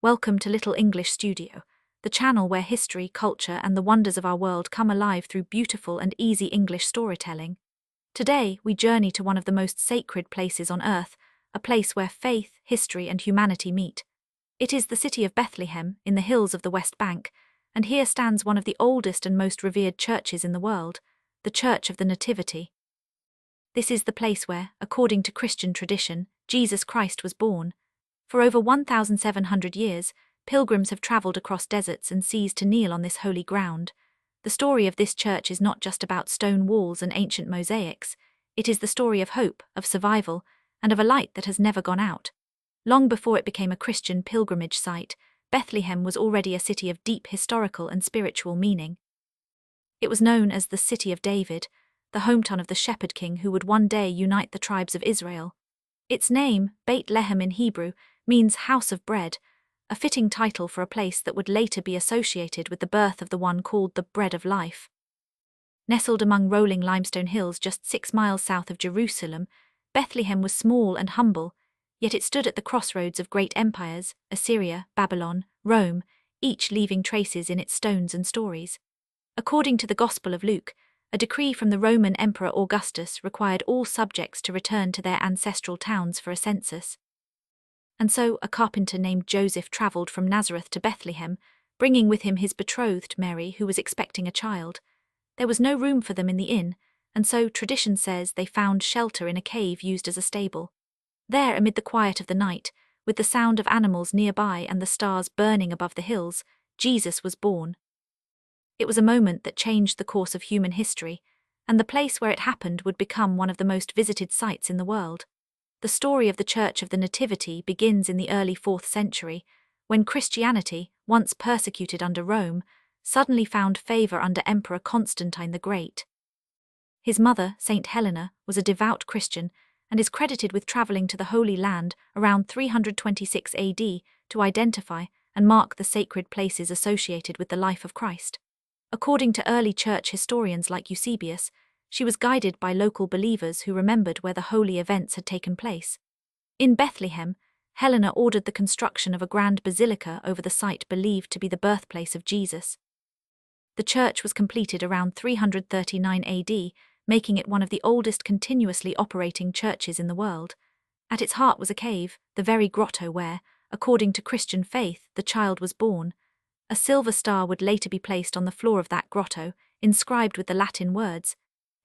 Welcome to Little English Studio, the channel where history, culture, and the wonders of our world come alive through beautiful and easy English storytelling. Today, we journey to one of the most sacred places on earth, a place where faith, history, and humanity meet. It is the city of Bethlehem, in the hills of the West Bank, and here stands one of the oldest and most revered churches in the world, the Church of the Nativity. This is the place where, according to Christian tradition, Jesus Christ was born. For over 1,700 years, pilgrims have travelled across deserts and seas to kneel on this holy ground. The story of this church is not just about stone walls and ancient mosaics. It is the story of hope, of survival, and of a light that has never gone out. Long before it became a Christian pilgrimage site, Bethlehem was already a city of deep historical and spiritual meaning. It was known as the City of David, the hometown of the shepherd king who would one day unite the tribes of Israel. Its name, Bethlehem in Hebrew, means house of bread, a fitting title for a place that would later be associated with the birth of the one called the Bread of Life. Nestled among rolling limestone hills just 6 miles south of Jerusalem, Bethlehem was small and humble, yet it stood at the crossroads of great empires, Assyria, Babylon, Rome, each leaving traces in its stones and stories. According to the Gospel of Luke, a decree from the Roman Emperor Augustus required all subjects to return to their ancestral towns for a census. And so a carpenter named Joseph travelled from Nazareth to Bethlehem, bringing with him his betrothed Mary, who was expecting a child. There was no room for them in the inn, and so tradition says they found shelter in a cave used as a stable. There, amid the quiet of the night, with the sound of animals nearby and the stars burning above the hills, Jesus was born. It was a moment that changed the course of human history, and the place where it happened would become one of the most visited sites in the world. The story of the Church of the Nativity begins in the early 4th century, when Christianity, once persecuted under Rome, suddenly found favour under Emperor Constantine the Great. His mother, Saint Helena, was a devout Christian and is credited with travelling to the Holy Land around 326 AD to identify and mark the sacred places associated with the life of Christ. According to early church historians like Eusebius, she was guided by local believers who remembered where the holy events had taken place. In Bethlehem, Helena ordered the construction of a grand basilica over the site believed to be the birthplace of Jesus. The church was completed around 339 AD, making it one of the oldest continuously operating churches in the world. At its heart was a cave, the very grotto where, according to Christian faith, the child was born. A silver star would later be placed on the floor of that grotto, inscribed with the Latin words,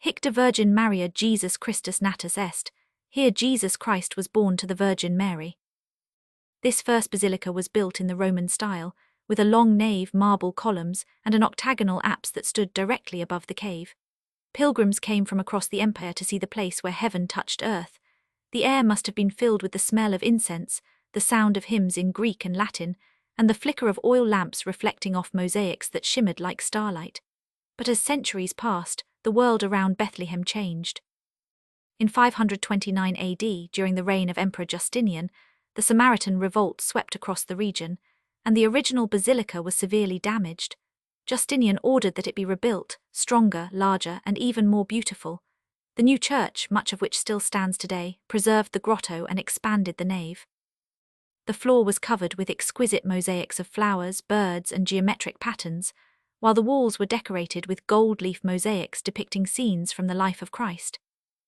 Hic de Virgin Maria Jesus Christus natus est, here Jesus Christ was born to the Virgin Mary. This first basilica was built in the Roman style, with a long nave, marble columns, and an octagonal apse that stood directly above the cave. Pilgrims came from across the empire to see the place where heaven touched earth. The air must have been filled with the smell of incense, the sound of hymns in Greek and Latin, and the flicker of oil lamps reflecting off mosaics that shimmered like starlight. But as centuries passed, the world around Bethlehem changed. In 529 AD, during the reign of Emperor Justinian, the Samaritan revolt swept across the region, and the original basilica was severely damaged. Justinian ordered that it be rebuilt, stronger, larger, and even more beautiful. The new church, much of which still stands today, preserved the grotto and expanded the nave. The floor was covered with exquisite mosaics of flowers, birds, and geometric patterns, while the walls were decorated with gold leaf mosaics depicting scenes from the life of Christ.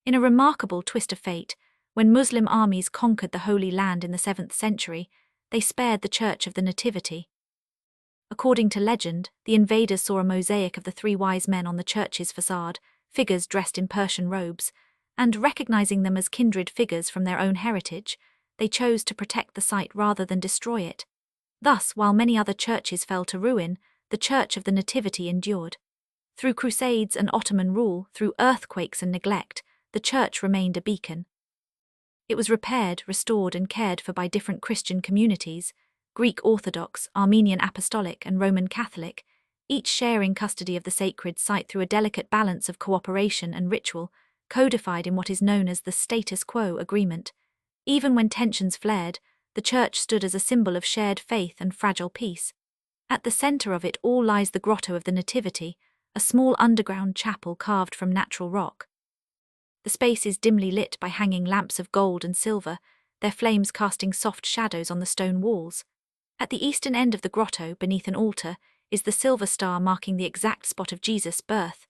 In a remarkable twist of fate, when Muslim armies conquered the Holy Land in the 7th century, they spared the Church of the Nativity. According to legend, the invaders saw a mosaic of the 3 wise men on the church's facade, figures dressed in Persian robes, and recognizing them as kindred figures from their own heritage, they chose to protect the site rather than destroy it. Thus, while many other churches fell to ruin, the Church of the Nativity endured. Through crusades and Ottoman rule, through earthquakes and neglect, the church remained a beacon. It was repaired, restored, and cared for by different Christian communities, Greek Orthodox, Armenian Apostolic, and Roman Catholic, each sharing custody of the sacred site through a delicate balance of cooperation and ritual, codified in what is known as the status quo agreement. Even when tensions flared, the church stood as a symbol of shared faith and fragile peace. At the centre of it all lies the Grotto of the Nativity, a small underground chapel carved from natural rock. The space is dimly lit by hanging lamps of gold and silver, their flames casting soft shadows on the stone walls. At the eastern end of the grotto, beneath an altar, is the silver star marking the exact spot of Jesus' birth.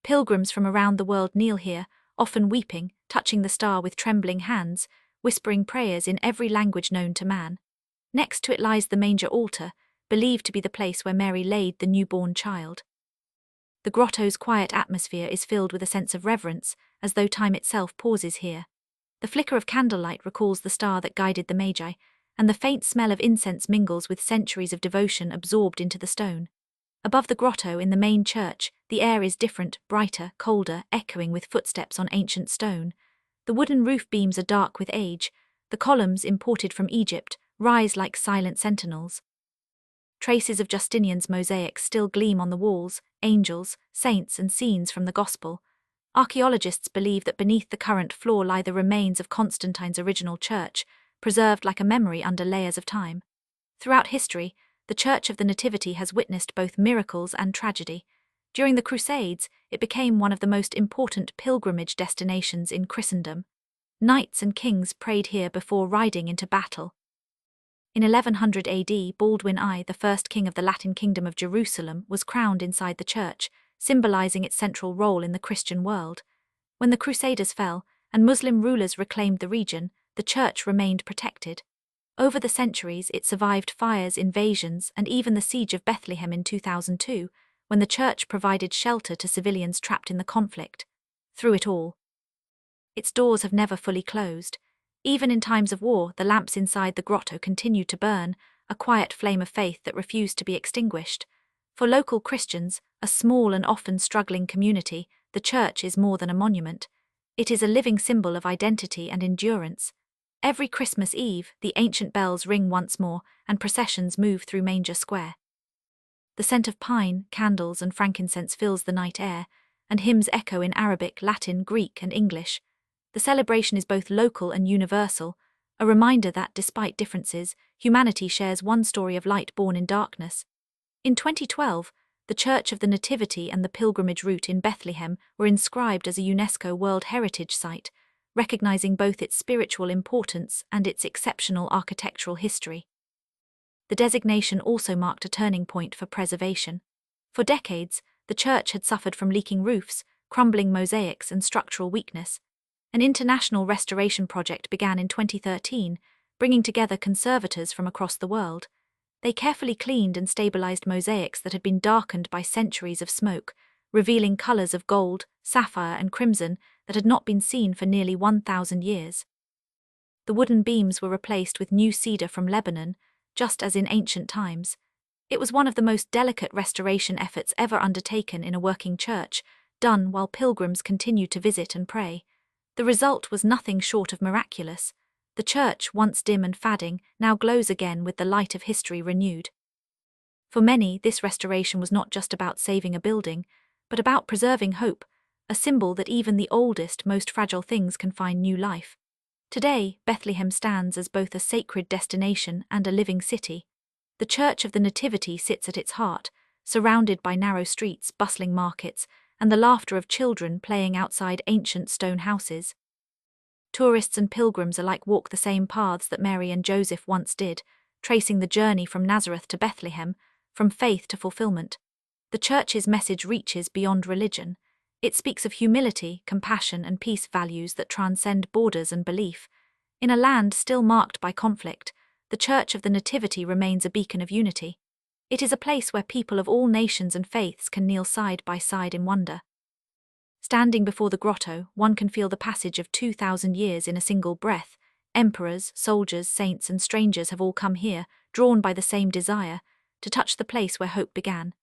Pilgrims from around the world kneel here, often weeping, touching the star with trembling hands, whispering prayers in every language known to man. Next to it lies the manger altar, believed to be the place where Mary laid the newborn child. The grotto's quiet atmosphere is filled with a sense of reverence, as though time itself pauses here. The flicker of candlelight recalls the star that guided the Magi, and the faint smell of incense mingles with centuries of devotion absorbed into the stone. Above the grotto in the main church, the air is different, brighter, colder, echoing with footsteps on ancient stone. The wooden roof beams are dark with age. The columns, imported from Egypt, rise like silent sentinels. Traces of Justinian's mosaics still gleam on the walls, angels, saints, and scenes from the Gospel. Archaeologists believe that beneath the current floor lie the remains of Constantine's original church, preserved like a memory under layers of time. Throughout history, the Church of the Nativity has witnessed both miracles and tragedy. During the Crusades, it became one of the most important pilgrimage destinations in Christendom. Knights and kings prayed here before riding into battle. In 1100 AD, Baldwin I, the first king of the Latin Kingdom of Jerusalem, was crowned inside the church, symbolizing its central role in the Christian world. When the Crusaders fell, and Muslim rulers reclaimed the region, the church remained protected. Over the centuries, it survived fires, invasions, and even the siege of Bethlehem in 2002, when the church provided shelter to civilians trapped in the conflict. Through it all, its doors have never fully closed. Even in times of war, the lamps inside the grotto continued to burn, a quiet flame of faith that refused to be extinguished. For local Christians, a small and often struggling community, the church is more than a monument. It is a living symbol of identity and endurance. Every Christmas Eve, the ancient bells ring once more, and processions move through Manger Square. The scent of pine, candles, and frankincense fills the night air, and hymns echo in Arabic, Latin, Greek, and English. The celebration is both local and universal, a reminder that, despite differences, humanity shares one story of light born in darkness. In 2012, the Church of the Nativity and the pilgrimage route in Bethlehem were inscribed as a UNESCO World Heritage Site, recognizing both its spiritual importance and its exceptional architectural history. The designation also marked a turning point for preservation. For decades, the church had suffered from leaking roofs, crumbling mosaics, and structural weakness. An international restoration project began in 2013, bringing together conservators from across the world. They carefully cleaned and stabilized mosaics that had been darkened by centuries of smoke, revealing colors of gold, sapphire, and crimson that had not been seen for nearly 1,000 years. The wooden beams were replaced with new cedar from Lebanon, just as in ancient times. It was one of the most delicate restoration efforts ever undertaken in a working church, done while pilgrims continued to visit and pray. The result was nothing short of miraculous. The church, once dim and fading, now glows again with the light of history renewed. For many, this restoration was not just about saving a building, but about preserving hope, a symbol that even the oldest, most fragile things can find new life. Today, Bethlehem stands as both a sacred destination and a living city. The Church of the Nativity sits at its heart, surrounded by narrow streets, bustling markets, and the laughter of children playing outside ancient stone houses. Tourists and pilgrims alike walk the same paths that Mary and Joseph once did, tracing the journey from Nazareth to Bethlehem, from faith to fulfillment. The Church's message reaches beyond religion. It speaks of humility, compassion, and peace, values that transcend borders and belief. In a land still marked by conflict, the Church of the Nativity remains a beacon of unity. It is a place where people of all nations and faiths can kneel side by side in wonder. Standing before the grotto, one can feel the passage of 2,000 years in a single breath. Emperors, soldiers, saints, and strangers have all come here, drawn by the same desire, to touch the place where hope began.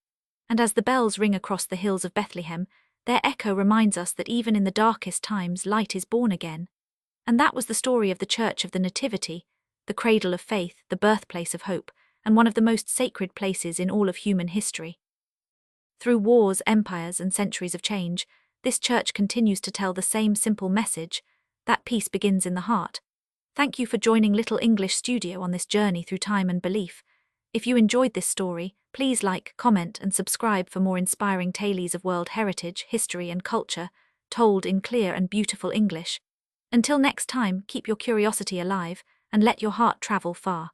And as the bells ring across the hills of Bethlehem, their echo reminds us that even in the darkest times, light is born again. And that was the story of the Church of the Nativity, the cradle of faith, the birthplace of hope, and one of the most sacred places in all of human history. Through wars, empires, and centuries of change, this church continues to tell the same simple message, that peace begins in the heart. Thank you for joining Little English Studio on this journey through time and belief. If you enjoyed this story, please like, comment, and subscribe for more inspiring tales of world heritage, history, and culture, told in clear and beautiful English. Until next time, keep your curiosity alive, and let your heart travel far.